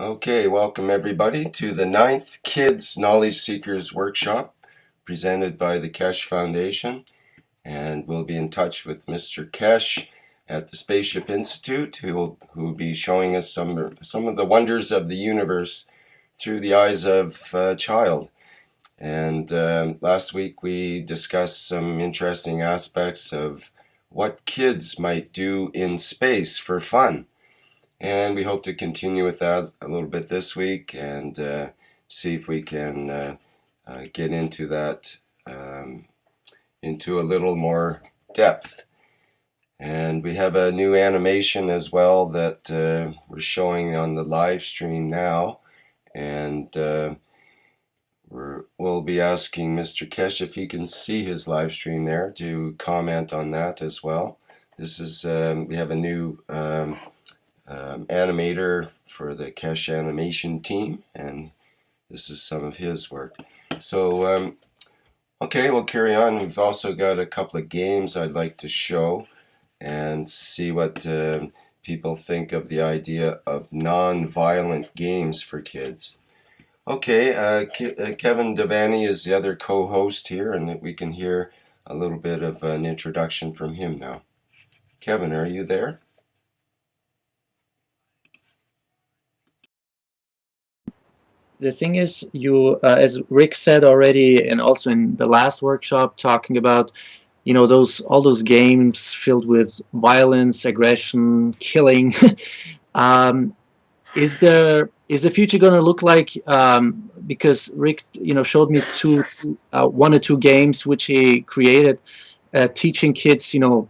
Okay, welcome everybody to the 9th Kids Knowledge Seekers Workshop presented by the Keshe Foundation. And we'll be in touch with Mr. Keshe at the Spaceship Institute, who will be showing us some of the wonders of the universe through the eyes of a child. And last week we discussed some interesting aspects of what kids might do in space for fun. And we hope to continue with that a little bit this week and see if we can get into that into a little more depth. And we have a new animation as well that we're showing on the live stream now. And we'll be asking Mr. Keshe if he can see his live stream there to comment on that as well. This is, we have a new animator for the Keshe animation team, and this is some of his work. So, okay, we'll carry on. We've also got a couple of games I'd like to show and see what people think of the idea of non-violent games for kids. Okay, Kevin Devaney is the other co-host here, and we can hear a little bit of an introduction from him now. Kevin, are you there? The thing is, as Rick said already, and also in the last workshop, talking about, all those games filled with violence, aggression, killing. Is the future going to look like? Because Rick, showed me one or two games which he created, teaching kids, how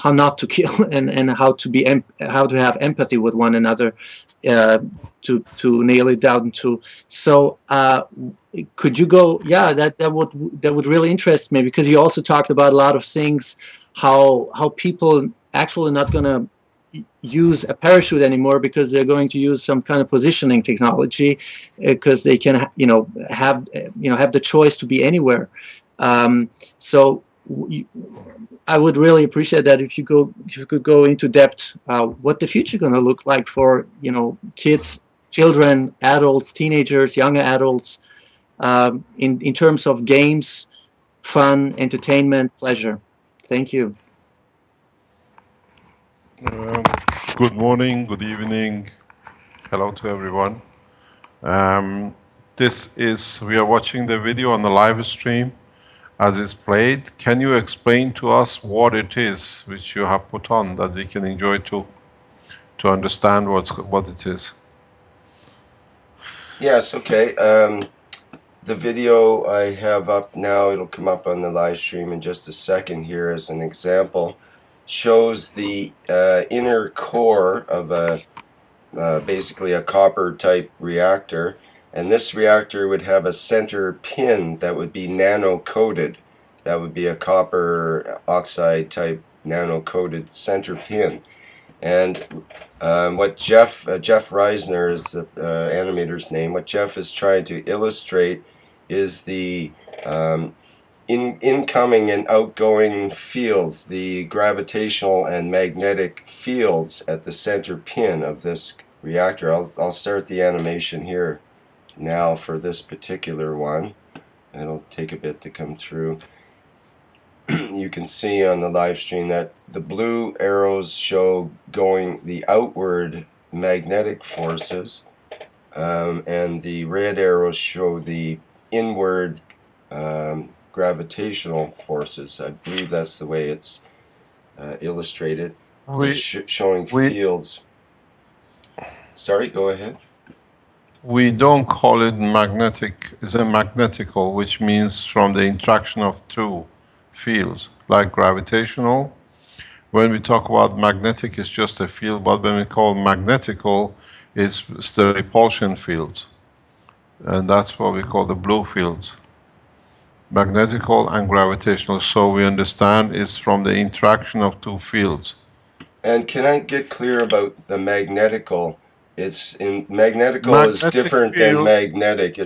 not to kill and how to have empathy with one another, to nail it down to. So could you go? Yeah, that would really interest me, because you also talked about a lot of things, how people actually not going to use a parachute anymore because they're going to use some kind of positioning technology, because they can have the choice to be anywhere. So I would really appreciate that if you could go into depth what the future going to look like for kids, children, adults, teenagers, younger adults, in terms of games, fun, entertainment, pleasure. Thank you. Good morning, good evening, hello to everyone. We are watching the video on the live stream as it's played. Can you explain to us what it is which you have put on, that we can enjoy to understand what it is? Yes, okay. The video I have up now, it'll come up on the live stream in just a second here as an example, shows the inner core of basically a copper type reactor, and this reactor would have a center pin that would be nano coated. That would be a copper oxide type nano coated center pin. And what Jeff Reisner is the animator's name. What Jeff is trying to illustrate is the incoming and outgoing fields, the gravitational and magnetic fields at the center pin of this reactor. I'll start the animation here now for this particular one. It'll take a bit to come through. You can see on the live stream that the blue arrows show going the outward magnetic forces, and the red arrows show the inward gravitational forces. I believe that's the way it's illustrated. Showing fields. Sorry, go ahead. We don't call it magnetic. It's a magnetical, which means from the interaction of two fields, like gravitational. When we talk about magnetic, it's just a field, but when we call magnetical, it's the repulsion fields. And that's what we call the blue fields. Magnetical and gravitational, so we understand it's from the interaction of two fields. And can I get clear about the magnetical? Magnetical is different than magnetic.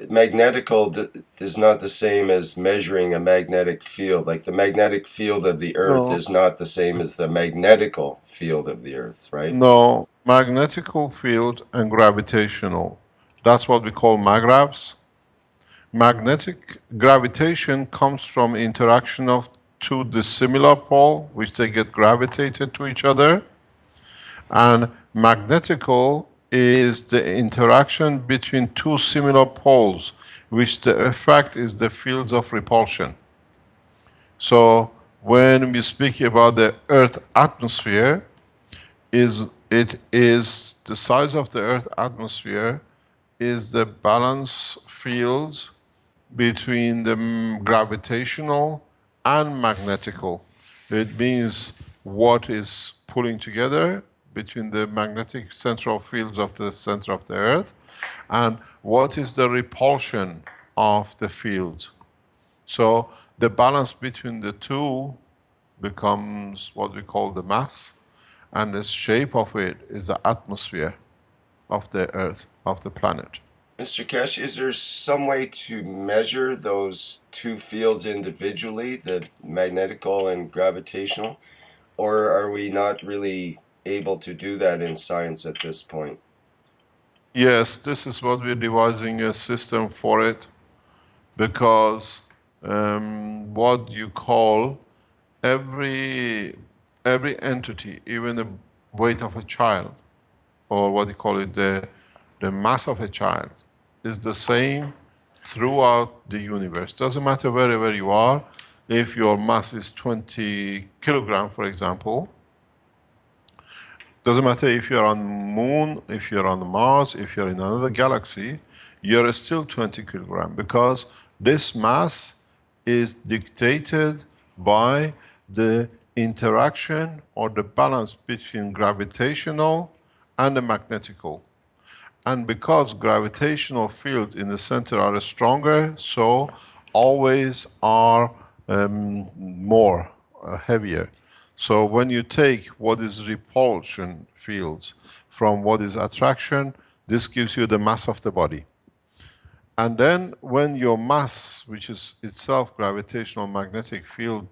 Magnetical is not the same as measuring a magnetic field. Like the magnetic field of the Earth is not the same as the magnetical field of the Earth, right? No, magnetical field and gravitational. That's what we call magravs. Magnetic gravitation comes from interaction of two dissimilar poles, which they get gravitated to each other. And magnetical is the interaction between two similar poles, which the effect is the fields of repulsion. So when we speak about the Earth atmosphere, it is the size of the Earth atmosphere is the balance fields between the gravitational and magnetical. It means what is pulling together between the magnetic central fields of the center of the Earth and what is the repulsion of the fields. So the balance between the two becomes what we call the mass, and the shape of it is the atmosphere of the Earth, of the planet. Mr. Keshe, is there some way to measure those two fields individually, the magnetical and gravitational? Or are we not really able to do that in science at this point? Yes, this is what we're devising a system for it, because what you call every entity, even the weight of a child, or what you call it, the mass of a child, is the same throughout the universe. Doesn't matter wherever you are. If your mass is 20 kilogram, for example, doesn't matter if you're on the moon, if you're on Mars, if you're in another galaxy, you're still 20 kilogram, because this mass is dictated by the interaction or the balance between gravitational and the magnetical. And because gravitational field in the center are stronger, so always are more heavier. So when you take what is repulsion fields from what is attraction, this gives you the mass of the body. And then when your mass, which is itself gravitational magnetic field,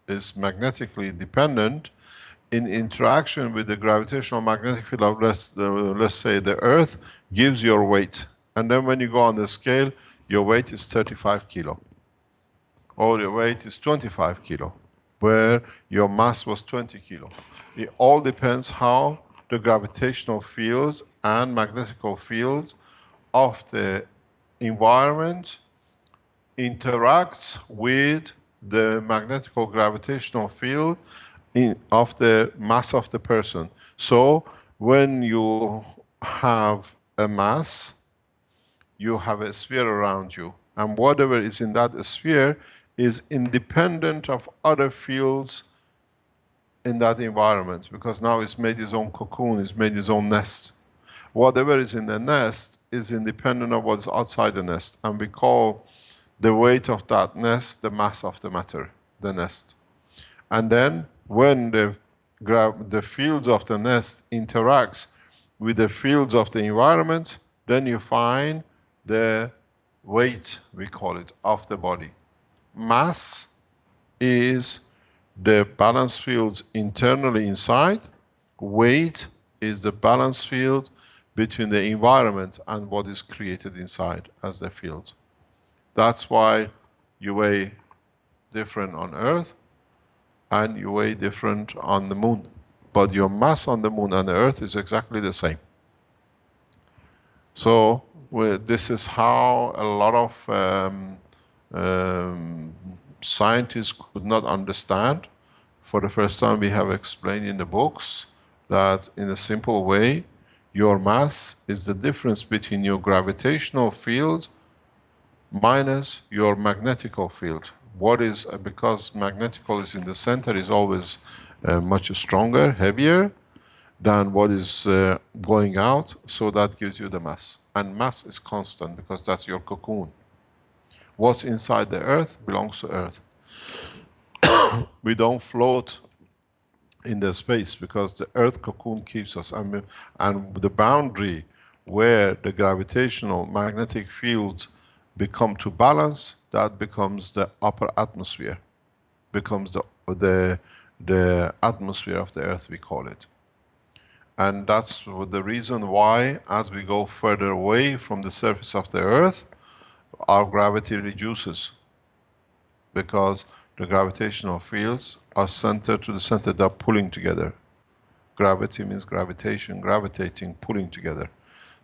is magnetically dependent, in interaction with the gravitational magnetic field of, let's say, the Earth, gives your weight. And then when you go on the scale, your weight is 35 kilo. Or your weight is 25 kilo, where your mass was 20 kilo. It all depends how the gravitational fields and magnetical fields of the environment interacts with the magnetical gravitational field of the mass of the person. So when you have a mass, you have a sphere around you, and whatever is in that sphere is independent of other fields in that environment, because now it's made its own cocoon, it's made its own nest. Whatever is in the nest is independent of what's outside the nest, and we call the weight of that nest the mass of the matter, the nest. And then when the fields of the nest interacts with the fields of the environment, then you find the weight, we call it, of the body. Mass is the balance fields internally inside. Weight is the balance field between the environment and what is created inside as the fields. That's why you weigh different on Earth and you weigh different on the moon. But your mass on the moon and the Earth is exactly the same. So this is how a lot of scientists could not understand. For the first time we have explained in the books that in a simple way, your mass is the difference between your gravitational field minus your magnetical field. What is, because magnetical is in the center, is always much stronger, heavier than what is going out, so that gives you the mass. And mass is constant because that's your cocoon. What's inside the Earth belongs to Earth. We don't float in the space because the Earth cocoon keeps us. And the boundary where the gravitational magnetic fields become to balance, that becomes the upper atmosphere, becomes the atmosphere of the Earth, we call it. And that's the reason why, as we go further away from the surface of the Earth, our gravity reduces, because the gravitational fields are centered to the center, they're pulling together. Gravity means gravitation, gravitating, pulling together.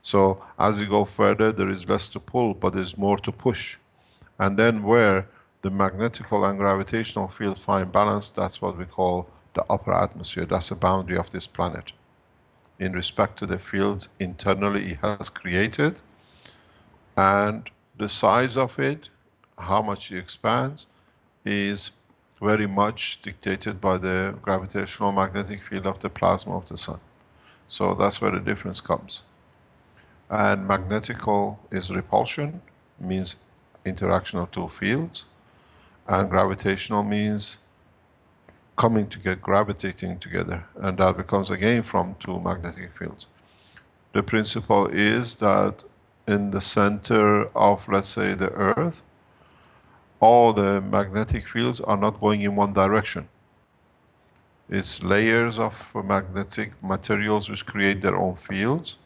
So as you go further, there is less to pull, but there's more to push. And then where the magnetical and gravitational field find balance, that's what we call the upper atmosphere. That's the boundary of this planet. In respect to the fields internally it has created, and the size of it, how much it expands, is very much dictated by the gravitational magnetic field of the plasma of the sun. So that's where the difference comes. And magnetical is repulsion, means interaction of two fields, and gravitational means coming together, gravitating together, and that becomes again from two magnetic fields. The principle is that in the center of, let's say, the Earth, all the magnetic fields are not going in one direction. It's layers of magnetic materials which create their own fields.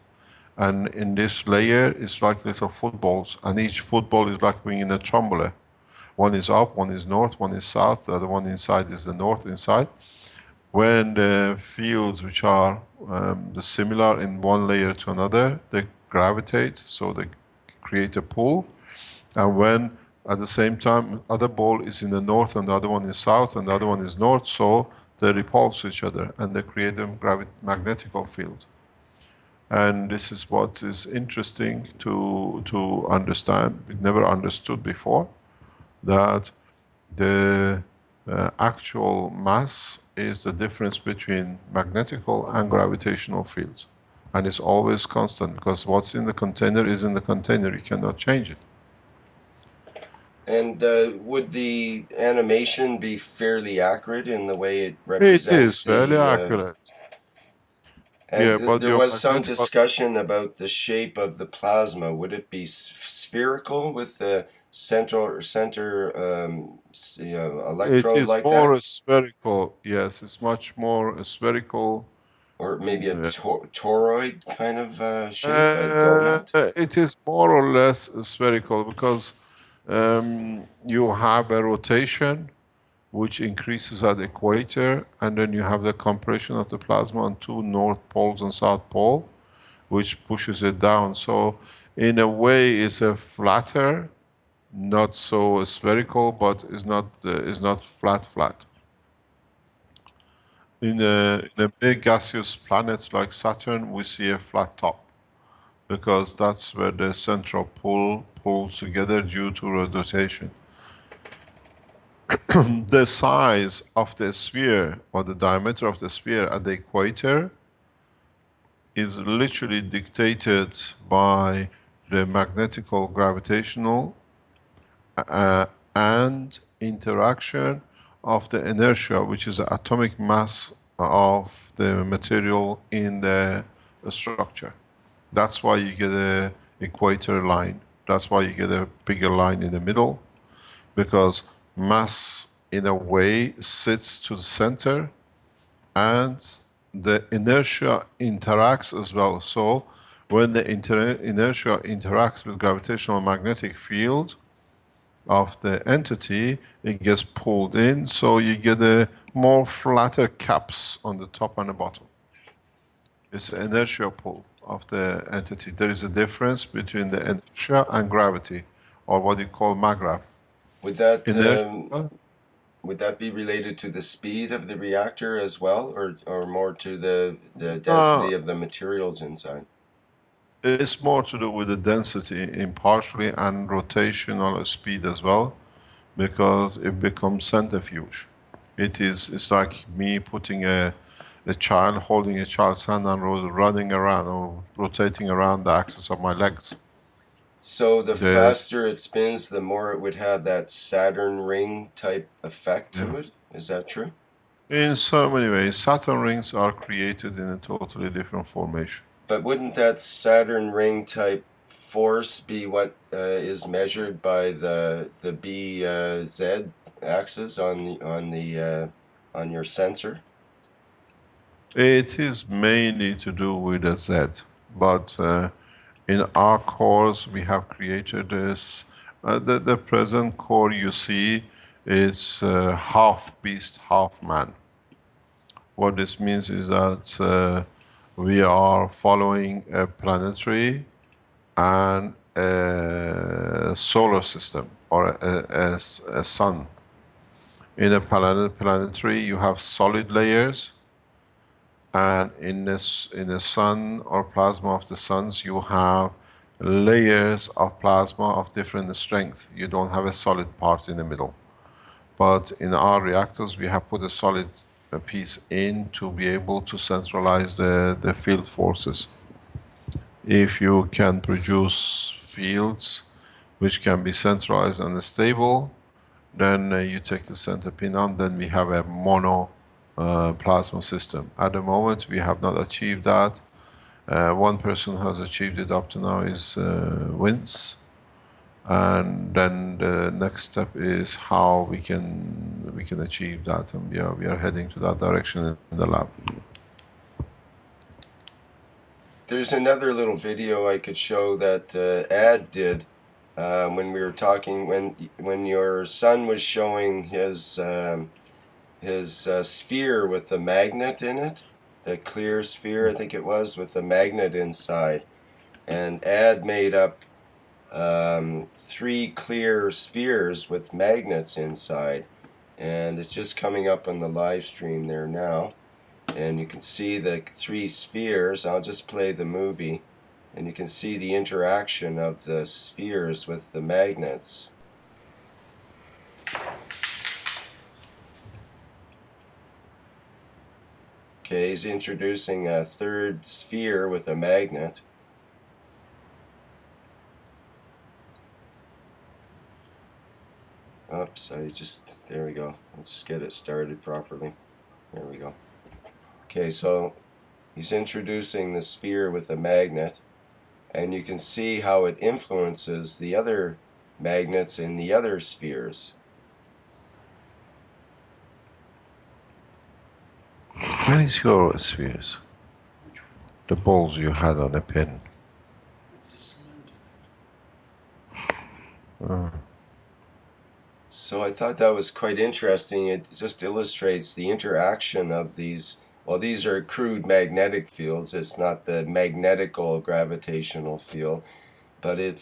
And in this layer, it's like little footballs. And each football is like being in a trombola. One is up, one is north, one is south, the other one inside is the north inside. When the fields which are similar in one layer to another, they gravitate, so they create a pull. And when at the same time other ball is in the north and the other one is south and the other one is north, so they repulse each other and they create a magnetical field. And this is what is interesting to understand. We never understood before that the actual mass is the difference between magnetical and gravitational fields. And it's always constant, because what's in the container is in the container, you cannot change it. And would the animation be fairly accurate in the way it It represents is fairly accurate. And Yeah, but there your was some magnetical, discussion about the shape of the plasma. Would it be spherical with the center it electrode is like more that, spherical. Yes, it's much more spherical. or maybe a Uh, toroid kind of shape, a donut? it is more or less spherical, because you have a rotation which increases at the equator, and then you have the compression of the plasma on two north poles and south pole, which pushes it down. So in a way it's a flatter, not so spherical, but is not flat. In the big gaseous planets like Saturn, we see a flat top, because that's where the central pull pulls together due to rotation. The size of the sphere, or the diameter of the sphere at the equator, is literally dictated by the magnetical gravitational and interaction of the inertia, which is the atomic mass of the material in the structure. That's why you get a equator line. That's why you get a bigger line in the middle, because mass in a way sits to the center and the inertia interacts as well. So when the inertia interacts with gravitational magnetic field of the entity, it gets pulled in, so you get a more flatter caps on the top and the bottom. It's the inertia pull of the entity. There is a difference between the inertia and gravity, or what you call magrav. Would that Inertia, would that be related to the speed of the reactor as well, or more to the uh, density of the materials inside? it's more to do with the density in partially, and rotational speed as well, because it becomes centrifuge. It's like me putting a child, holding a child's hand and running around or rotating around the axis of my legs. So the The, faster it spins, the more it would have that Saturn ring type effect to yeah. it. Is that true? In so many ways, Saturn rings are created in a totally different formation. But wouldn't that Saturn ring type force be what is measured by the BZ axis on your sensor? It is mainly to do with a Z, but in our cores we have created this. The present core you see is half beast, half man. What this means is that we are following a planetary and a solar system, or a sun. In a planetary, you have solid layers, and in the sun or plasma of the suns, you have layers of plasma of different strength. You don't have a solid part in the middle. But in our reactors, we have put a solid piece in to be able to centralize the field forces. If you can produce fields which can be centralized and stable, then you take the center pin on, then we have a mono plasma system. At the moment, we have not achieved that. One person has achieved it up to now is Vince, and then the next step is how we can achieve that, and we are heading to that direction in the lab. There's another little video I could show that Ad did when we were talking, when your son was showing his sphere with the magnet in it, the clear sphere, I think it was, with the magnet inside. And Ad made up 3 clear spheres with magnets inside. And it's just coming up on the live stream there now. And you can see the 3 spheres. I'll just play the movie. And you can see the interaction of the spheres with the magnets. Okay, he's introducing a 3rd sphere with a magnet. Oops, there we go. Let's just get it started properly. There we go. Okay, so he's introducing the sphere with a magnet, and you can see how it influences the other magnets in the other spheres. Where is your spheres? The balls you had on a pin. So I thought that was quite interesting. It just illustrates the interaction of these. Well, these are crude magnetic fields. It's not the magnetical gravitational field, but it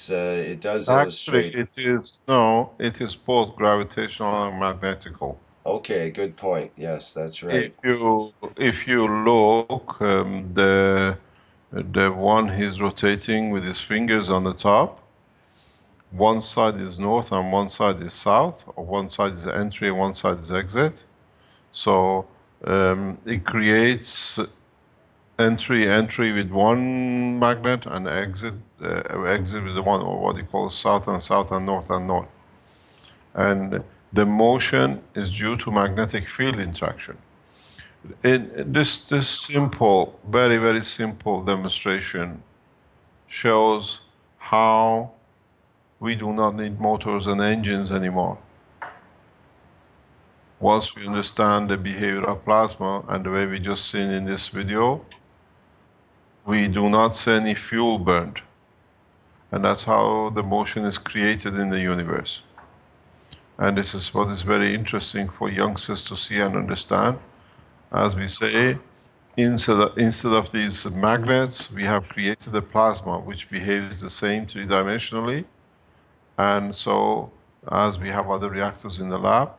does Actually, illustrate. it is both gravitational and magnetical. Okay, good point. Yes, that's right. If you look, the one he's rotating with his fingers on the top, one side is north and one side is south, or one side is entry and one side is exit. So it creates entry with one magnet and exit with the one, or what you call south and north and north. And the motion is due to magnetic field interaction. In this simple, very, very simple demonstration shows how we do not need motors and engines anymore. Once we understand the behavior of plasma and the way we just seen in this video, we do not see any fuel burned. And that's how the motion is created in the universe. And this is what is very interesting for youngsters to see and understand. As we say, instead of these magnets, we have created a plasma which behaves the same 3-dimensionally. And so, as we have other reactors in the lab,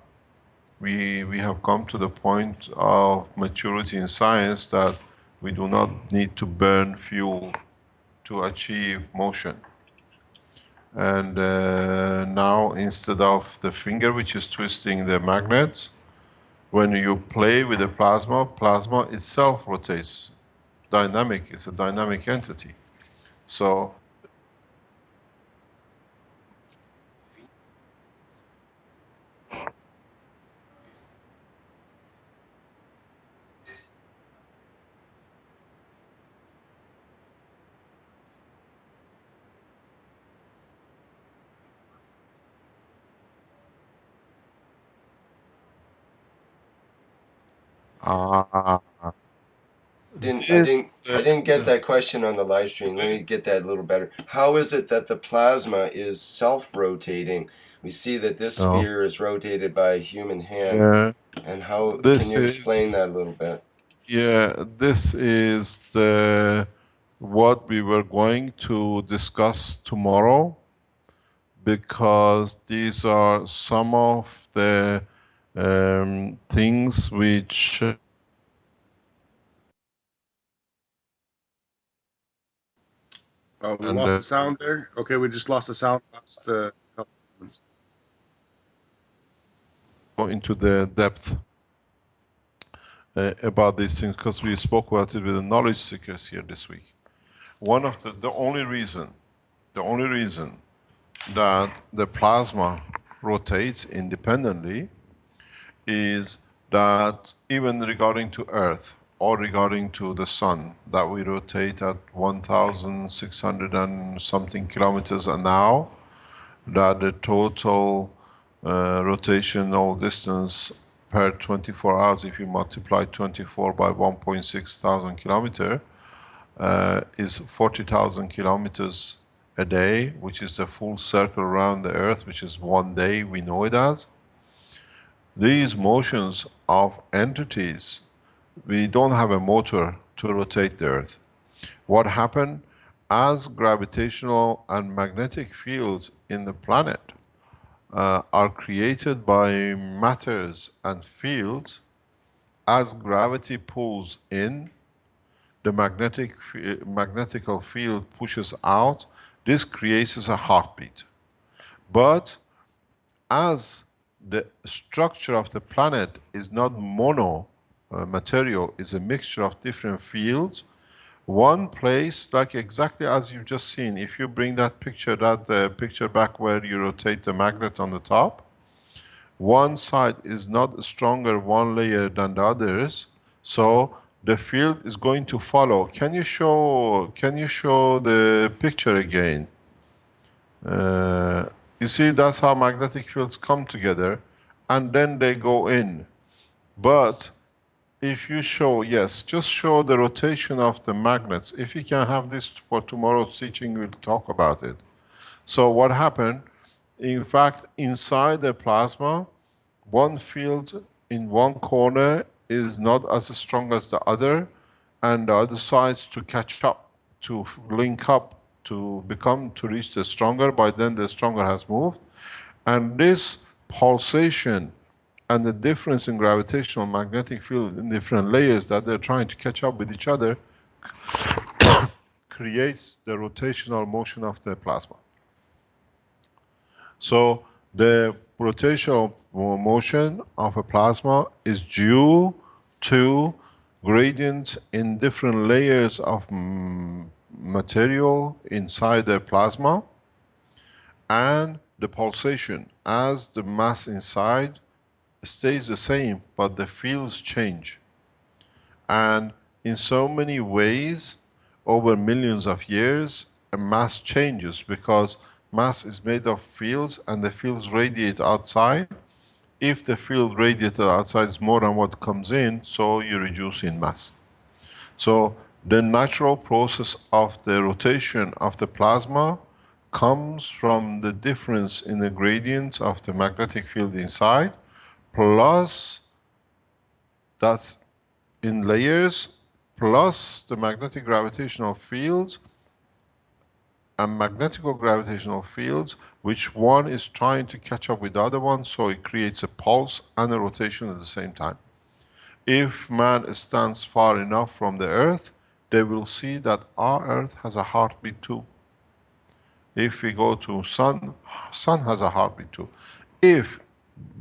we have come to the point of maturity in science that we do not need to burn fuel to achieve motion. And now, instead of the finger which is twisting the magnets, when you play with the plasma, plasma itself rotates. Dynamic, it's a dynamic entity. So Ah, I didn't get that question on the live stream. Let me get that a little better. How is it that the plasma is self-rotating? We see that this sphere is rotated by a human hand. Yeah, And how can this you explain that is a little bit? this is the what we were going to discuss tomorrow, because these are some of the things which Oh, we and lost the sound there. Okay, we just lost the sound. go into the depth about these things, because we spoke about it with the knowledge seekers here this week. One of the only reason that the plasma rotates independently is that even regarding to Earth or regarding to the Sun, that we rotate at 1,600 and something kilometers an hour, that the total rotational distance per 24 hours, if you multiply 24 by 1.6 thousand kilometer, is 40,000 kilometers a day, which is the full circle around the Earth, which is 1 day, we know it as. These motions of entities, we don't have a motor to rotate the Earth. What happened? As gravitational and magnetic fields in the planet are created by matters and fields, as gravity pulls in, the magnetical field pushes out, this creates a heartbeat. But as the structure of the planet is not mono material, is a mixture of different fields, one place, like exactly as you've just seen, if you bring that picture back where you rotate the magnet on the top, one side is not stronger one layer than the others, so the field is going to follow. Can you show the picture again? You see, that's how magnetic fields come together and then they go in. But if you show, yes, just show the rotation of the magnets. If you can have this for tomorrow's teaching, we'll talk about it. So what happened? In fact, inside the plasma, one field in one corner is not as strong as the other, and the other sides to catch up, to link up, to reach the stronger. By then the stronger has moved. And this pulsation and the difference in gravitational magnetic field in different layers that they're trying to catch up with each other creates the rotational motion of the plasma. So the rotational motion of a plasma is due to gradients in different layers of material inside the plasma, and the pulsation as the mass inside stays the same, but the fields change. And in so many ways, over millions of years, a mass changes, because mass is made of fields and the fields radiate outside. If the field radiated outside is more than what comes in, so you reduce in mass. So the natural process of the rotation of the plasma comes from the difference in the gradient of the magnetic field inside, plus that's in layers, plus the magnetic gravitational fields and magnetical gravitational fields, which one is trying to catch up with the other one, so it creates a pulse and a rotation at the same time. If man stands far enough from the Earth, they will see that our Earth has a heartbeat too. If we go to Sun has a heartbeat too. If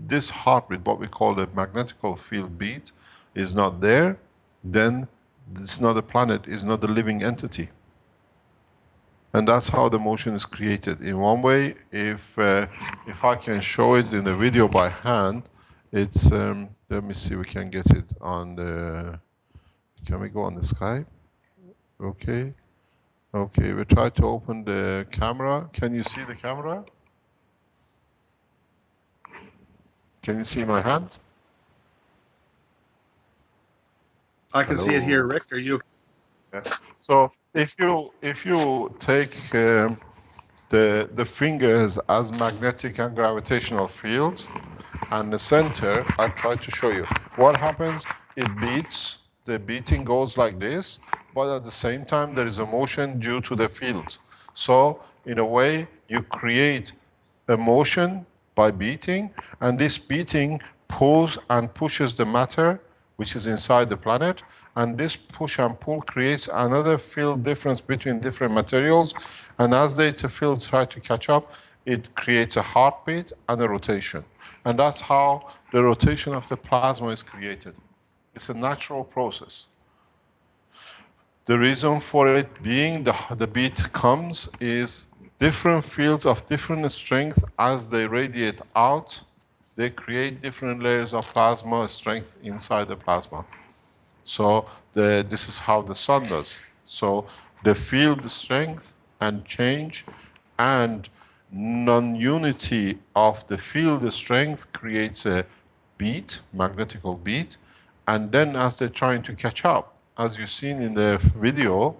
this heartbeat, what we call the magnetical field beat, is not there, then it's not a planet, it's not a living entity. And that's how the motion is created. In one way, if I can show it in the video by hand, it's, let me see, we can get it on the, can we go on the Skype? Okay. Okay, we try to open the camera. Can you see the camera? Can you see my hand? I can see it here, Rick. Are you okay? Yeah. So if you take the fingers as magnetic and gravitational fields, and the center, I try to show you. What happens? It beats. The beating goes like this, but at the same time there is a motion due to the field. So in a way, you create a motion by beating, and this beating pulls and pushes the matter which is inside the planet, and this push and pull creates another field difference between different materials, and as the fields try to catch up, it creates a heartbeat and a rotation. And that's how the rotation of the plasma is created. It's a natural process. The reason for it being the beat comes is different fields of different strength as they radiate out, they create different layers of plasma strength inside the plasma. So this is how the sun does. So the field strength and change and non-unity of the field strength creates a beat, magnetical beat, and then as they're trying to catch up, as you've seen in the video,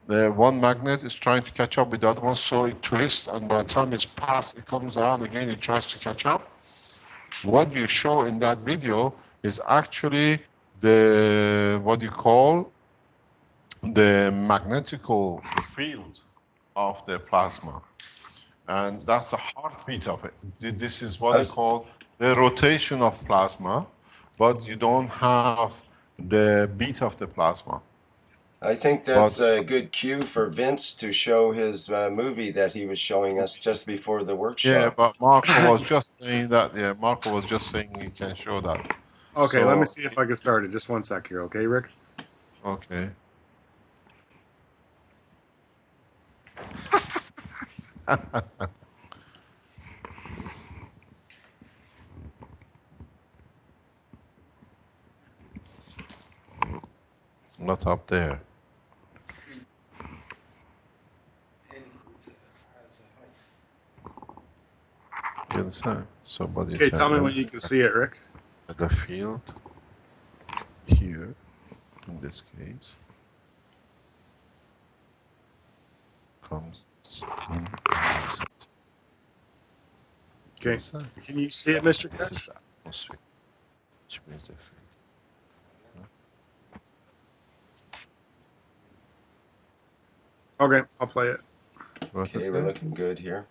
the one magnet is trying to catch up with the other one, so it twists, and by the time it's passed, it comes around again, it tries to catch up. What you show in that video is actually the, what you call, the magnetical field of the plasma. And that's the heartbeat of it. This is what they call the rotation of plasma, but you don't have the beat of the plasma. I think that's a good cue for Vince to show his movie that he was showing us just before the workshop. Yeah, but Marco was just saying that. Yeah, Marco was just saying you can show that. Okay, So- let me see if I can start it. Just one sec here, okay, Rick? Okay. Not up there. You understand? So, but you Okay, tell me when you can see it, Rick. the field here, in this case, comes in this. Okay. Understand? Can you see it, Mr. This is Ketch? the atmosphere, which means the field. Okay, I'll play it. Right Okay, up we're there? looking good here.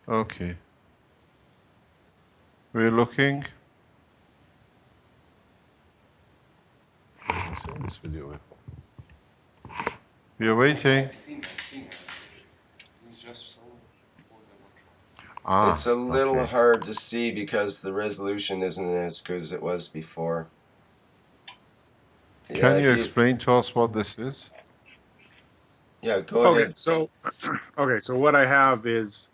Okay. We're looking. I've seen this video before. We are waiting. I've seen it. It's just so Ah, It's a little okay. hard to see because the resolution isn't as good as it was before. Can you if explain to us what this is? Yeah, go Okay, ahead. so what I have is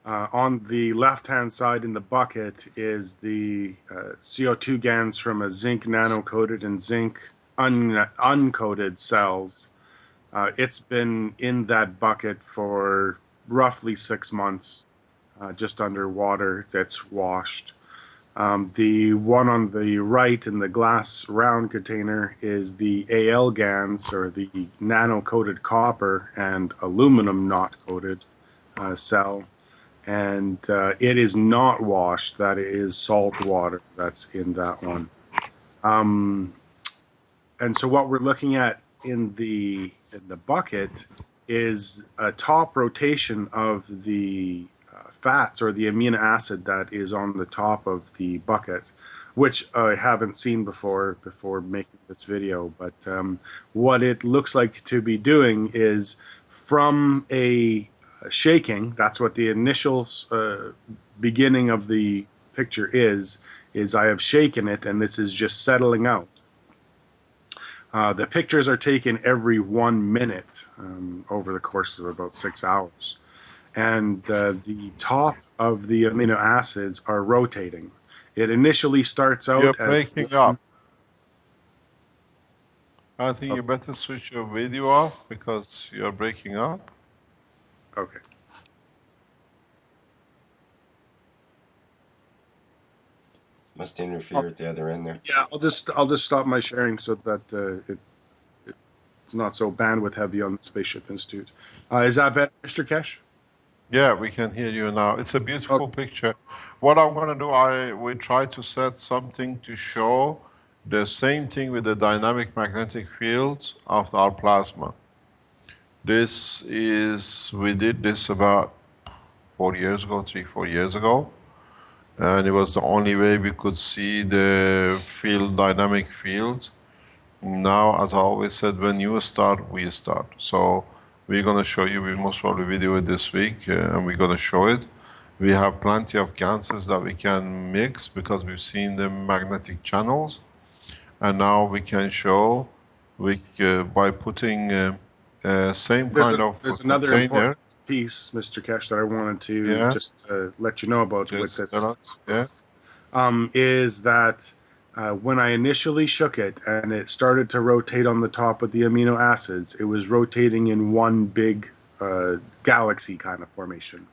on the left-hand side in the bucket is the CO2 GaNs from a zinc nano-coated and zinc uncoated cells. It's been in that bucket for roughly 6 months, just under water that's washed. The one on the right in the glass round container is the AL GaNs, or the nano-coated copper and aluminum not coated cell. And it is not washed. That is salt water that's in that one. And so what we're looking at in the bucket is a top rotation of the fats, or the amino acid that is on the top of the bucket, which I haven't seen before making this video. But what it looks like to be doing is, from a shaking, that's what the initial beginning of the picture is I have shaken it, and this is just settling out. The pictures are taken every 1 minute over the course of about 6 hours. And the top of the amino acids are rotating. It initially starts out You're as breaking up. I think you better switch your video off because you're breaking up. Okay. Must interfere at the other end there. Yeah, I'll just stop my sharing so that it's not so bandwidth heavy on the Spaceship Institute. Is that better, Mr. Kesh? Yeah, we can hear you now. It's a beautiful picture. What I'm going to do, we try to set something to show the same thing with the dynamic magnetic fields of our plasma. This is, we did this about 4 years ago, 3-4 years ago. And it was the only way we could see the field, dynamic fields. Now, as I always said, when you start, we start. So we're going to show you, we most probably video it this week, and we're going to show it. We have plenty of gases that we can mix because we've seen the magnetic channels. And now we can show, by putting same kind of There's another container. important piece, Mr. Kesh, that I wanted to just let you know about with Just this. tell us, yeah. Is that when I initially shook it and it started to rotate on the top of the amino acids, it was rotating in one big galaxy kind of formation.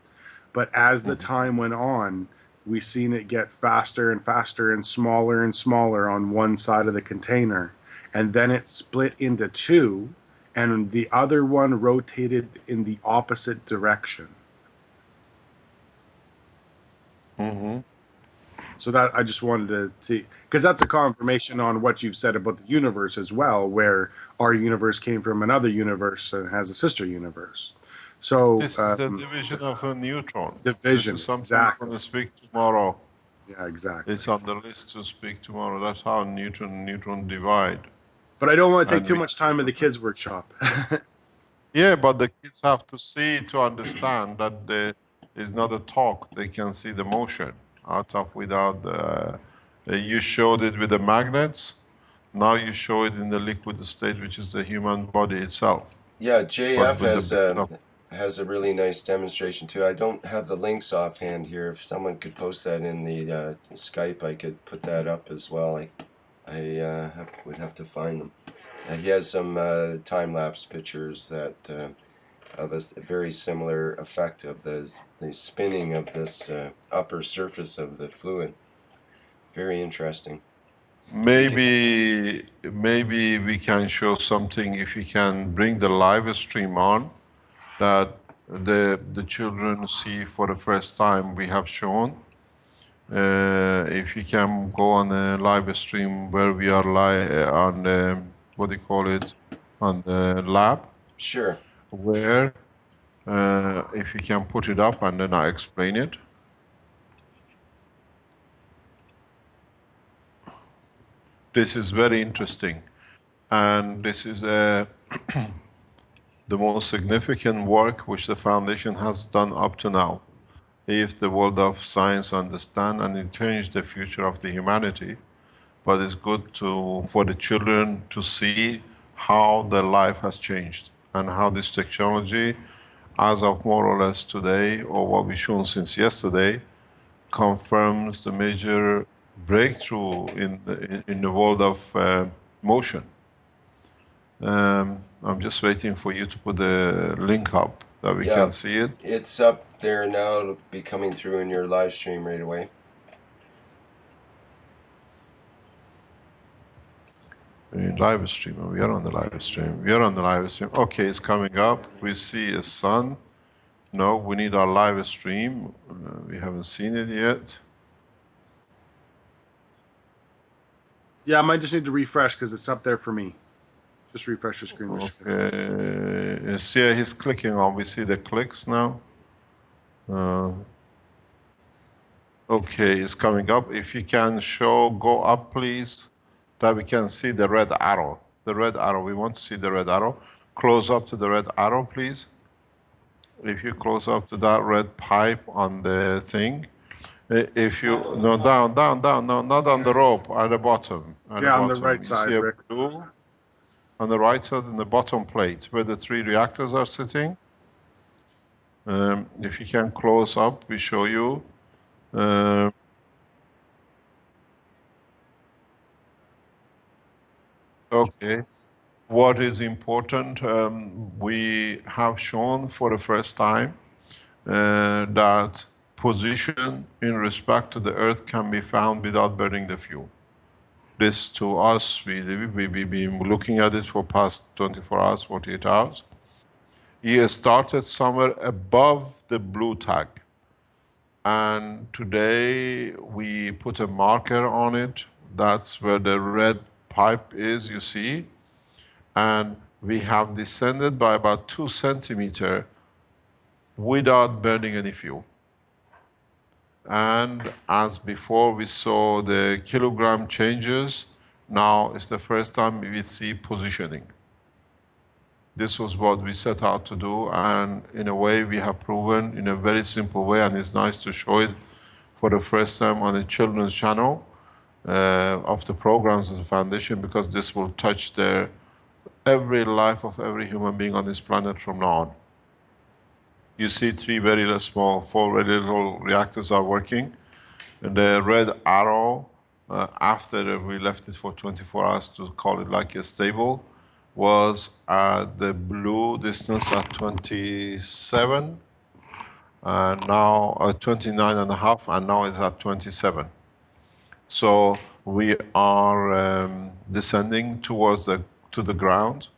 But as the time went on, we seen it get faster and faster and smaller on one side of the container. And then it split into two, and the other one rotated in the opposite direction. Mm-hmm. So that I just wanted to see, because that's a confirmation on what you've said about the universe as well, where our universe came from another universe and has a sister universe. So This is the division of a neutron. Division, This is something exactly. we're going to speak tomorrow. Yeah, exactly. It's on the list to speak tomorrow. That's how neutron divide. But I don't want to take And too much time at the kids' workshop. Yeah, but the kids have to see to understand that there is not a talk. They can see the motion without the. You showed it with the magnets. Now you show it in the liquid state, which is the human body itself. Yeah, JF But has a really nice demonstration too. I don't have the links offhand here. If someone could post that in the Skype, I could put that up as well. I would have to find them. He has some time-lapse pictures that of a very similar effect of the spinning of this upper surface of the fluid. Very interesting. Maybe we can show something if we can bring the live stream on, that the children see for the first time we have shown. If you can go on a live stream where we are on the, what do you call it, on the lab. Sure. Where, if you can put it up and then I explain it. This is very interesting, and this is the most significant work which the foundation has done up to now. If the world of science understand, and it changed the future of the humanity, but it's good for the children to see how their life has changed and how this technology, as of more or less today, or what we've shown since yesterday, confirms the major breakthrough in the world of motion. I'm just waiting for you to put the link up that we can see it. It's up there now. It'll be coming through in your live stream right away. Live stream. We are on the live stream. We are on the live stream. Okay, it's coming up. We see a sun. No, we need our live stream. We haven't seen it yet. Yeah, I might just need to refresh because it's up there for me. Just refresh your screen. Okay. See, he's clicking on. We see the clicks now. Okay, it's coming up. If you can go up, please, that we can see the red arrow. The red arrow. We want to see the red arrow. Close up to the red arrow, please. If you close up to that red pipe on the thing. If you, no, down, no, not on the rope, at the bottom. On the right side, Rick. Blue, on the right side, in the bottom plate, where the 3 reactors are sitting. If you can close up, we show you. Okay. What is important, we have shown for the first time that position in respect to the Earth can be found without burning the fuel. This to us, we've been looking at it for past 24 hours, 48 hours. He started somewhere above the blue tag. And today we put a marker on it. That's where the red pipe is, you see. And we have descended by about 2 centimeters without burning any fuel. And as before we saw the kilogram changes, now it's the first time we see positioning. This was what we set out to do, and in a way we have proven in a very simple way, and it's nice to show it for the first time on the children's channel of the programs of the foundation, because this will touch every life of every human being on this planet from now on. You see 3 very small, 4 very little reactors are working. And the red arrow, after we left it for 24 hours to call it like a stable, was at the blue distance at 27, and now 29.5, and now it's at 27. So we are descending towards to the ground,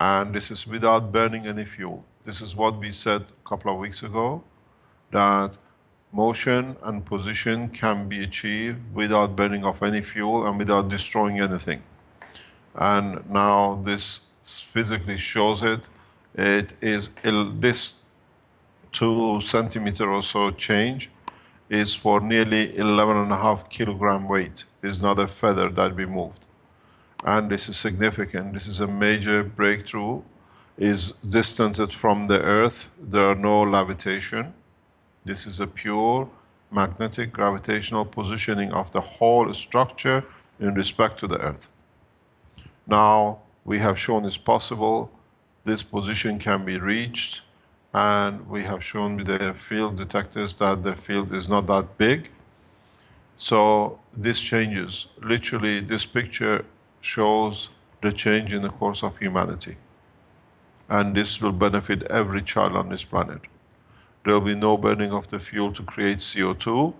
and this is without burning any fuel. This is what we said a couple of weeks ago, that motion and position can be achieved without burning of any fuel and without destroying anything. And now this physically shows it. It is this 2 centimeter or so change is for nearly 11.5 kilogram weight. It's not a feather that we moved. And this is significant. This is a major breakthrough. Is distanced from the Earth. There are no levitation. This is a pure magnetic gravitational positioning of the whole structure in respect to the Earth. Now we have shown it's possible. This position can be reached, and we have shown with the field detectors that the field is not that big. So this changes. Literally, this picture shows the change in the course of humanity. And this will benefit every child on this planet. There will be no burning of the fuel to create CO2.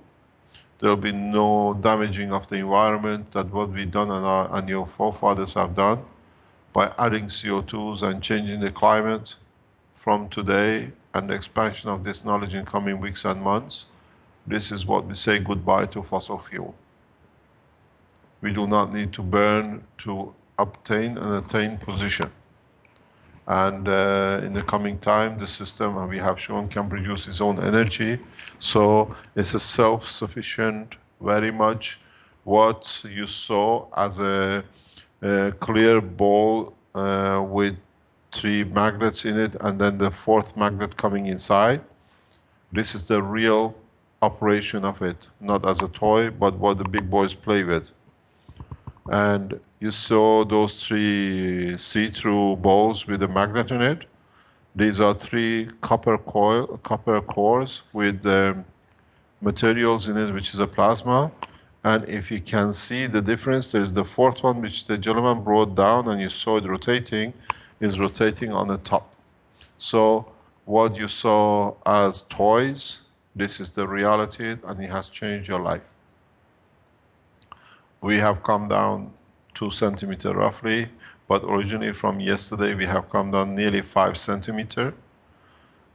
There will be no damaging of the environment, that what we've done and your forefathers have done by adding CO2s and changing the climate from today, and the expansion of this knowledge in coming weeks and months. This is what we say goodbye to fossil fuel. We do not need to burn to obtain and attain position. And in the coming time, the system, and we have shown, can produce its own energy. So it's a self-sufficient, very much what you saw as a clear ball with 3 magnets in it, and then the 4th magnet coming inside. This is the real operation of it, not as a toy, but what the big boys play with. And you saw those 3 see-through balls with a magnet in it. These are 3 copper cores with materials in it, which is a plasma. And if you can see the difference, there's the 4th one, which the gentleman brought down, and you saw it rotating, is rotating on the top. So what you saw as toys, this is the reality, and it has changed your life. We have come down 2 centimeters roughly, but originally from yesterday we have come down nearly 5 centimeters.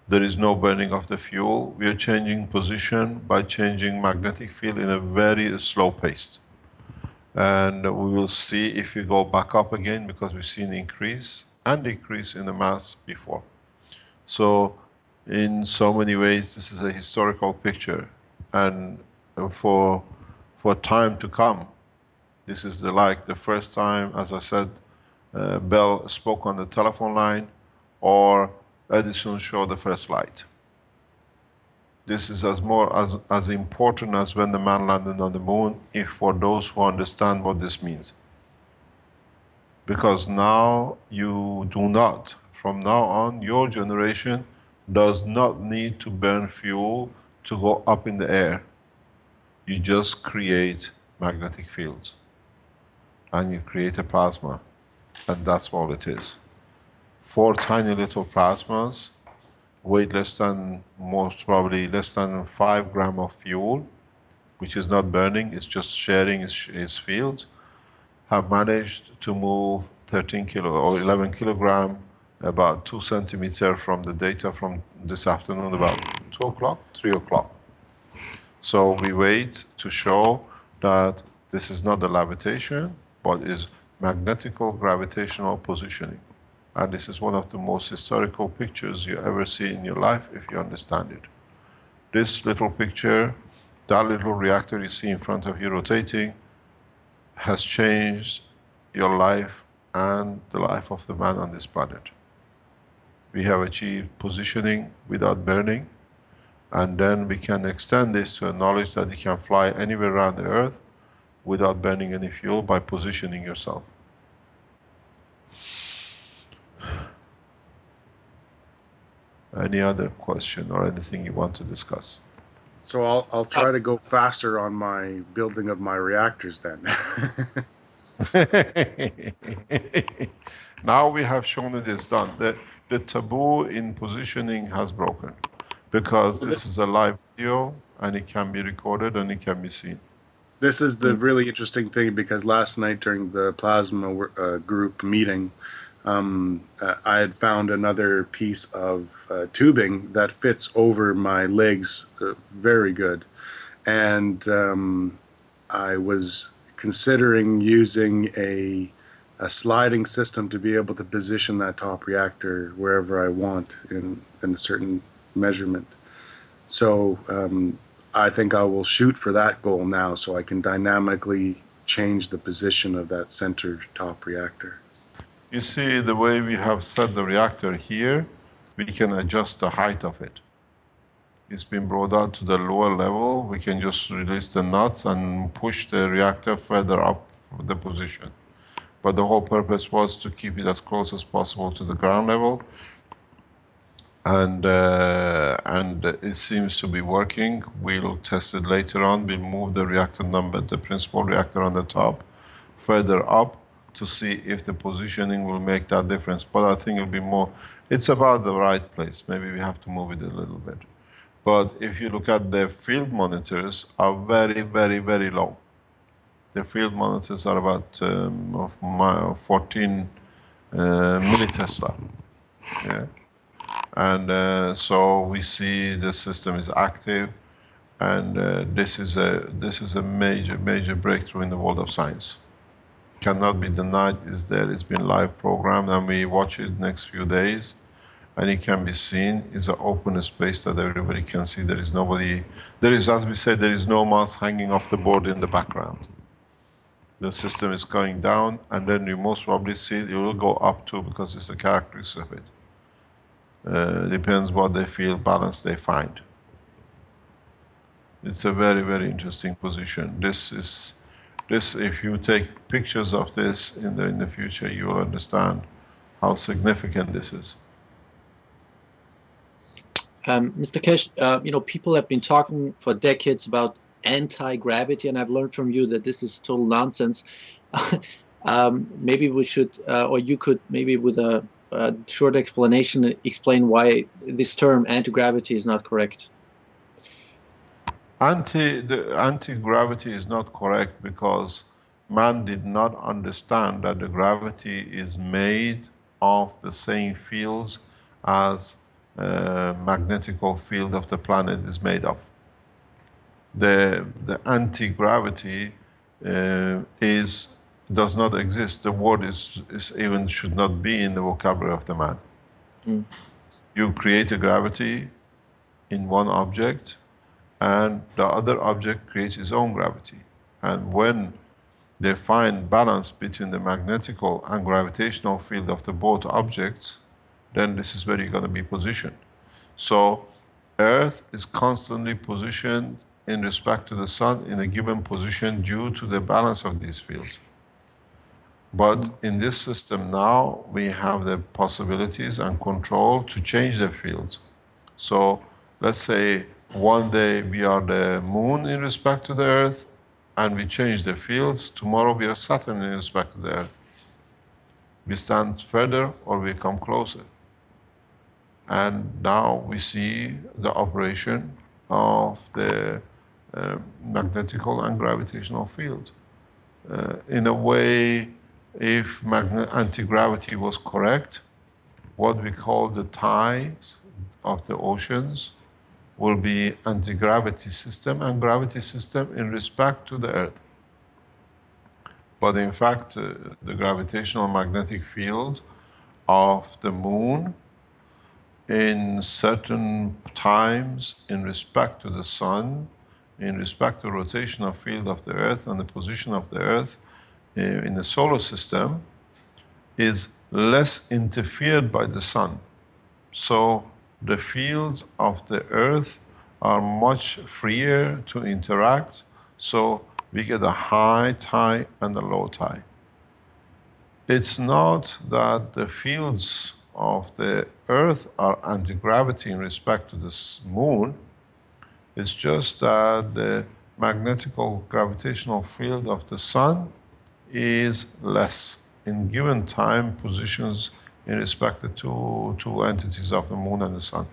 There is no burning of the fuel. We are changing position by changing magnetic field in a very slow pace. And we will see if we go back up again, because we've seen increase and decrease in the mass before. So in so many ways, this is a historical picture. And for time to come, this is like the first time, as I said, Bell spoke on the telephone line, or Edison showed the first light. This is as important as when the man landed on the moon, if for those who understand what this means. Because now you do not, from now on, your generation does not need to burn fuel to go up in the air. You just create magnetic fields. And you create a plasma. And that's all it is. 4 tiny little plasmas weight less than, most probably less than 5 grams of fuel, which is not burning, it's just sharing its fields, have managed to move 13 kilo or 11 kilogram, about 2 centimeters from the data from this afternoon, about 2 o'clock, 3 o'clock. So we wait to show that this is not the levitation, but is magnetical gravitational positioning. And this is one of the most historical pictures you ever see in your life if you understand it. This little picture, that little reactor you see in front of you rotating, has changed your life and the life of the man on this planet. We have achieved positioning without burning, and then we can extend this to a knowledge that you can fly anywhere around the earth without burning any fuel by positioning yourself. Any other question or anything you want to discuss? So I'll try to go faster on my building of my reactors then. Now we have shown it is done. The taboo in positioning has broken, because this is a live video and it can be recorded and it can be seen. This is the really interesting thing, because last night during the plasma group meeting, I had found another piece of tubing that fits over my legs very good. And I was considering using a sliding system to be able to position that top reactor wherever I want in a certain measurement. So I think I will shoot for that goal now, so I can dynamically change the position of that center top reactor. You see the way we have set the reactor here, we can adjust the height of it. It's been brought out to the lower level. We can just release the nuts and push the reactor further up the position. But the whole purpose was to keep it as close as possible to the ground level. And it seems to be working. We'll test it later on. We'll move the reactor number, the principal reactor on the top, further up to see if the positioning will make that difference. But I think it'll be more, it's about the right place. Maybe we have to move it a little bit. But if you look at the field monitors, are very, very, very low. The field monitors are about 14 millitesla. Yeah. And so we see the system is active, and this is a major, major breakthrough in the world of science. Cannot be denied. It's there. It's been live programmed, and we watch it next few days, and it can be seen. It's an open space that everybody can see. There is nobody. There is, as we said, there is no mouse hanging off the board in the background. The system is going down, and then you most probably see it will go up too, because it's the characteristics of it. Depends what they feel, balance they find. It's a very, very interesting position. This, if you take pictures of this in the future, you will understand how significant this is. Mr. Keshe, people have been talking for decades about anti-gravity, and I've learned from you that this is total nonsense. Maybe we should, or you could, maybe with a short explanation, explain why this term anti-gravity is not correct. Anti-gravity is not correct because man did not understand that the gravity is made of the same fields as magnetical field of the planet is made of. The anti-gravity does not exist. The word is even should not be in the vocabulary of the man. Mm. You create a gravity in one object, and the other object creates its own gravity. And when they find balance between the magnetical and gravitational field of the both objects, then this is where you're going to be positioned. So Earth is constantly positioned in respect to the sun in a given position due to the balance of these fields. But in this system now, we have the possibilities and control to change the fields. So let's say one day we are the moon in respect to the Earth, and we change the fields. Tomorrow we are Saturn in respect to the Earth. We stand further or we come closer. And now we see the operation of the magnetical and gravitational field. In a way, if anti-gravity was correct, what we call the tides of the oceans will be anti-gravity system and gravity system in respect to the Earth. But in fact, the gravitational magnetic field of the moon in certain times in respect to the sun, in respect to the rotational field of the Earth and the position of the Earth in the solar system, is less interfered by the sun. So the fields of the Earth are much freer to interact, so we get a high tide and a low tide. It's not that the fields of the Earth are anti-gravity in respect to the moon, it's just that the magnetical gravitational field of the sun is less in given time positions in respect to two entities of the moon and the sun.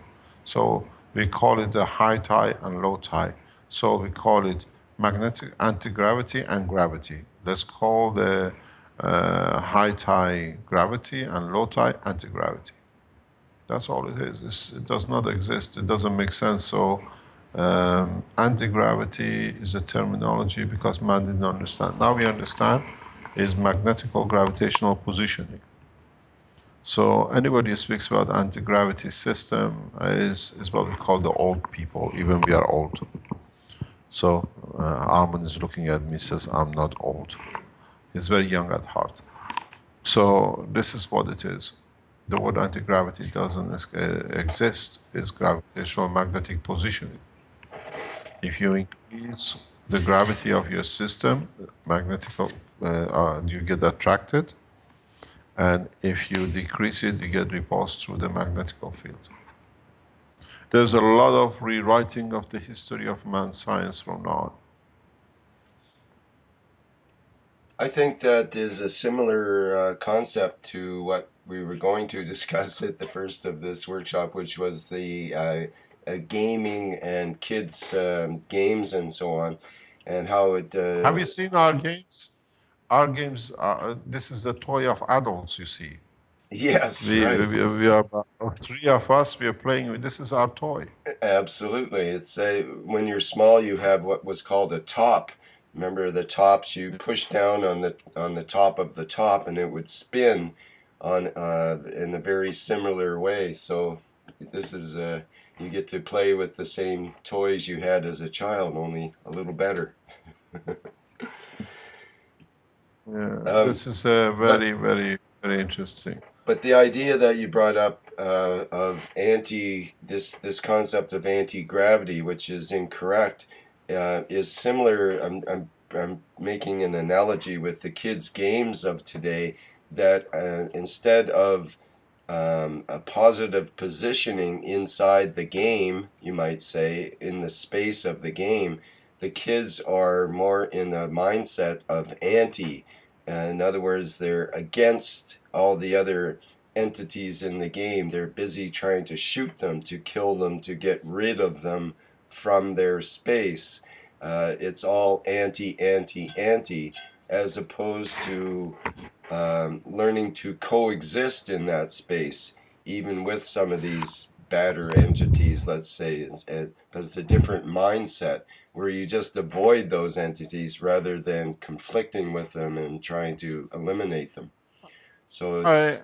So we call it the high tide and low tide. So we call it magnetic anti-gravity and gravity. Let's call the high tide gravity and low tide anti-gravity. That's all it is. It does not exist. It doesn't make sense. So anti-gravity is a terminology because man didn't understand. Now we understand is magnetical gravitational positioning. So anybody who speaks about anti-gravity system is what we call the old people. Even we are old. So Armin is looking at me, says, I'm not old. He's very young at heart. So this is what it is. The word anti-gravity doesn't exist. It's gravitational magnetic positioning. If you increase the gravity of your system, magnetical, you get attracted. And if you decrease it, you get repulsed through the magnetical field. There's a lot of rewriting of the history of man's science from now on. I think that is a similar concept to what we were going to discuss at the first of this workshop, which was the gaming and kids' games and so on, and how it... Have you seen our games? Our games, this is the toy of adults, you see. Yes, we right. are three of us, we are playing with, this is our toy. Absolutely. It's when you're small, you have what was called a top. Remember the tops? You push down on the top of the top, and it would spin on in a very similar way. So this is you get to play with the same toys you had as a child, only a little better. Yeah, this is very, very, very interesting. But the idea that you brought up of this concept of anti-gravity, which is incorrect, is similar. I'm making an analogy with the kids' games of today, that instead of a positive positioning inside the game, you might say, in the space of the game, the kids are more in a mindset of anti. In other words, they're against all the other entities in the game. They're busy trying to shoot them, to kill them, to get rid of them from their space. It's all anti, anti, anti, as opposed to learning to coexist in that space, even with some of these badder entities, let's say. But it's a different mindset, where you just avoid those entities rather than conflicting with them and trying to eliminate them. So it's...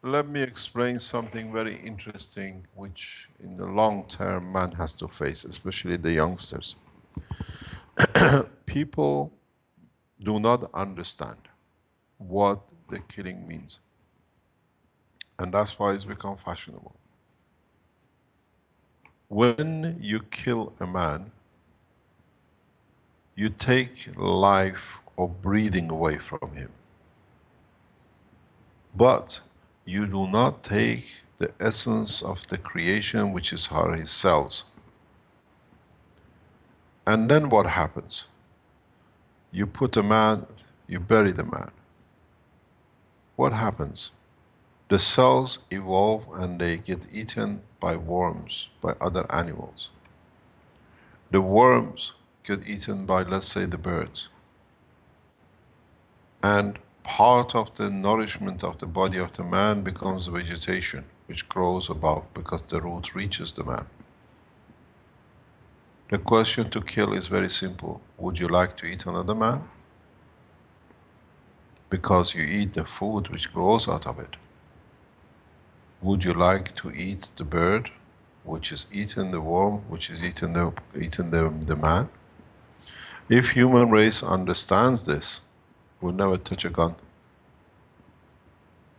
Let me explain something very interesting, which in the long term man has to face, especially the youngsters. People do not understand what the killing means. And that's why it's become fashionable. When you kill a man, you take life or breathing away from him. But you do not take the essence of the creation, which is his cells. And then what happens? You put a man, you bury the man. What happens? The cells evolve and they get eaten by worms, by other animals. The worms get eaten by, let's say, the birds. And part of the nourishment of the body of the man becomes vegetation, which grows above because the root reaches the man. The question to kill is very simple. Would you like to eat another man? Because you eat the food which grows out of it. Would you like to eat the bird, which is eating the worm, which is eating the man? If human race understands this, we'll never touch a gun.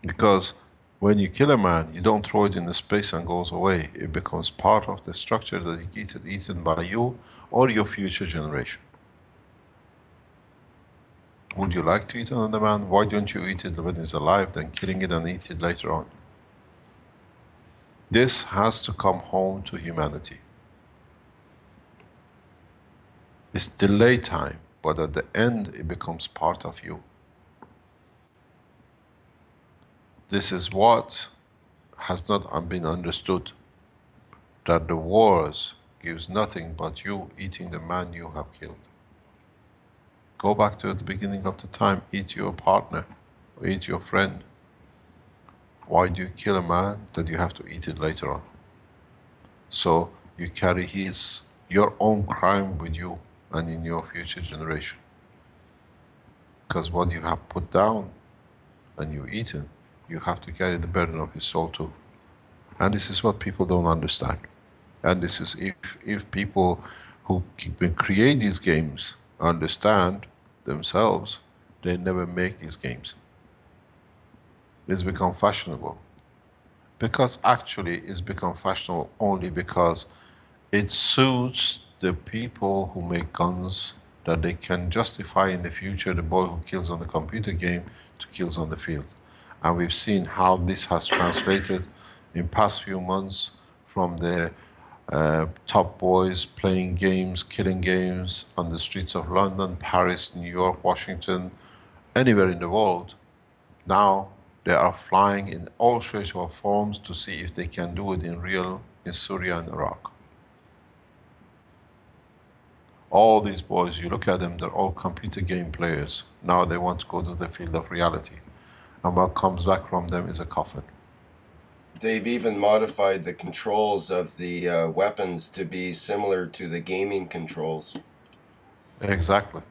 Because when you kill a man, you don't throw it in the space and goes away. It becomes part of the structure that it gets eaten by you or your future generation. Would you like to eat another man? Why don't you eat it when it's alive, then killing it and eat it later on? This has to come home to humanity. It's delay time, but at the end it becomes part of you. This is what has not been understood, that the wars gives nothing but you eating the man you have killed. Go back to the beginning of the time, eat your partner, or eat your friend. Why do you kill a man that you have to eat it later on? So you carry your own crime with you and in your future generation. Because what you have put down and you eaten, you have to carry the burden of his soul too. And this is what people don't understand. And this is if people who create these games understand themselves, they never make these games. It's become fashionable. Because actually it's become fashionable only because it suits the people who make guns, that they can justify in the future the boy who kills on the computer game to kills on the field. And we've seen how this has translated in past few months from the top boys playing games, killing games on the streets of London, Paris, New York, Washington, anywhere in the world. Now they are flying in all sorts of forms to see if they can do it in real in Syria and Iraq. All these boys, you look at them, they're all computer game players. Now they want to go to the field of reality. And what comes back from them is a coffin. They've even modified the controls of the weapons to be similar to the gaming controls. Exactly.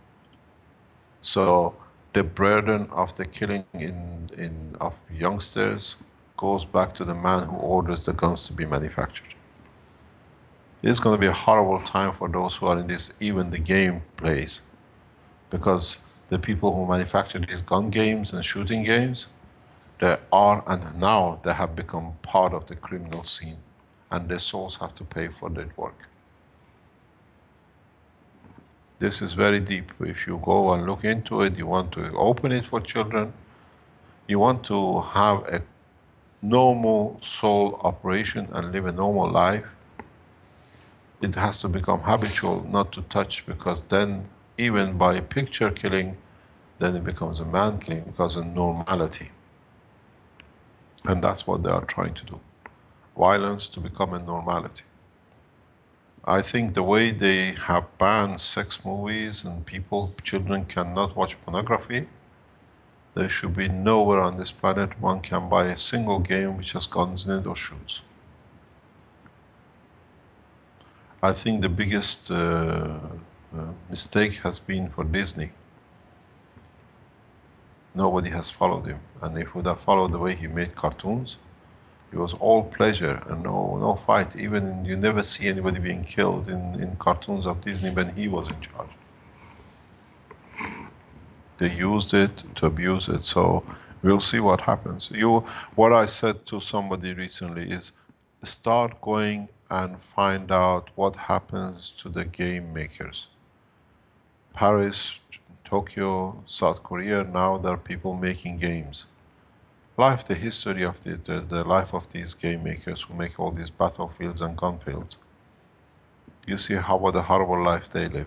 So the burden of the killing of youngsters goes back to the man who orders the guns to be manufactured. It's going to be a horrible time for those who are in this, even the game plays. Because the people who manufacture these gun games and shooting games, they are, and now they have become part of the criminal scene. And their souls have to pay for their work. This is very deep. If you go and look into it, you want to open it for children, you want to have a normal soul operation and live a normal life, it has to become habitual not to touch, because then even by picture killing, then it becomes a man killing because of normality. And that's what they are trying to do. Violence to become a normality. I think the way they have banned sex movies and children cannot watch pornography, there should be nowhere on this planet one can buy a single game which has guns in it or shoots. I think the biggest mistake has been for Disney. Nobody has followed him. And if we would have followed the way he made cartoons, it was all pleasure and no fight. Even you never see anybody being killed in cartoons of Disney when he was in charge. They used it to abuse it, so we'll see what happens. What I said to somebody recently is, start going and find out what happens to the game makers. Paris, Tokyo, South Korea, now there are people making games. The history of the life of these game makers who make all these battlefields and gunfields. You see what a horrible life they live.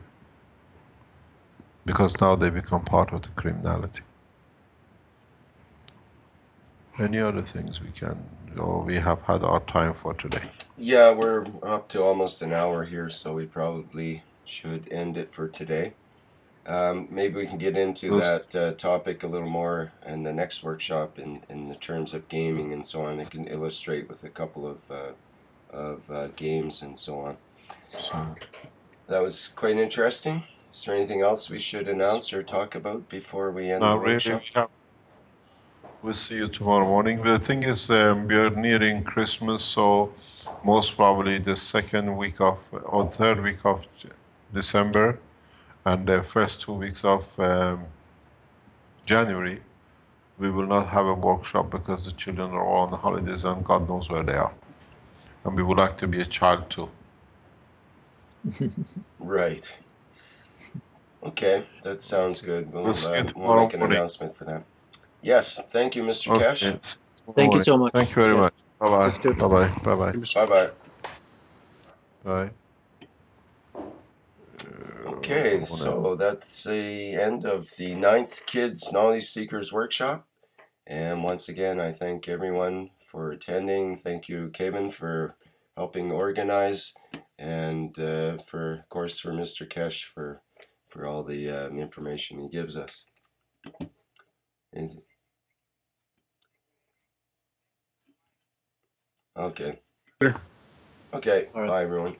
Because now they become part of the criminality. Any other things we can, or we have had our time for today? Yeah, we're up to almost an hour here, so we probably should end it for today. Maybe we can get into Yes. that topic a little more in the next workshop in the terms of gaming and so on. I can illustrate with a couple of games and so on. So, That was quite interesting. Is there anything else we should announce or talk about before we end the now, really, workshop? we'll see you tomorrow morning. The thing is, we are nearing Christmas, so most probably the second week of, or third week of December, and the first 2 weeks of January, we will not have a workshop because the children are all on the holidays and God knows where they are. And we would like to be a child too. Right. Okay, that sounds good. We'll see you We'll tomorrow make an morning. announcement for that. Yes, thank you, Mr. Okay. Cash. see you tomorrow Thank you morning. so much. Thank you very Yeah. much. Bye-bye. That's good. Bye-bye. Bye-bye. Bye-bye. Bye. Okay, so that's the end of the 9th Kids Knowledge Seekers Workshop. And once again, I thank everyone for attending. Thank you, Kevin, for helping organize, and of course, for Mr. Kesh for all the information he gives us. Okay. Sure. Okay. All right. Bye, everyone.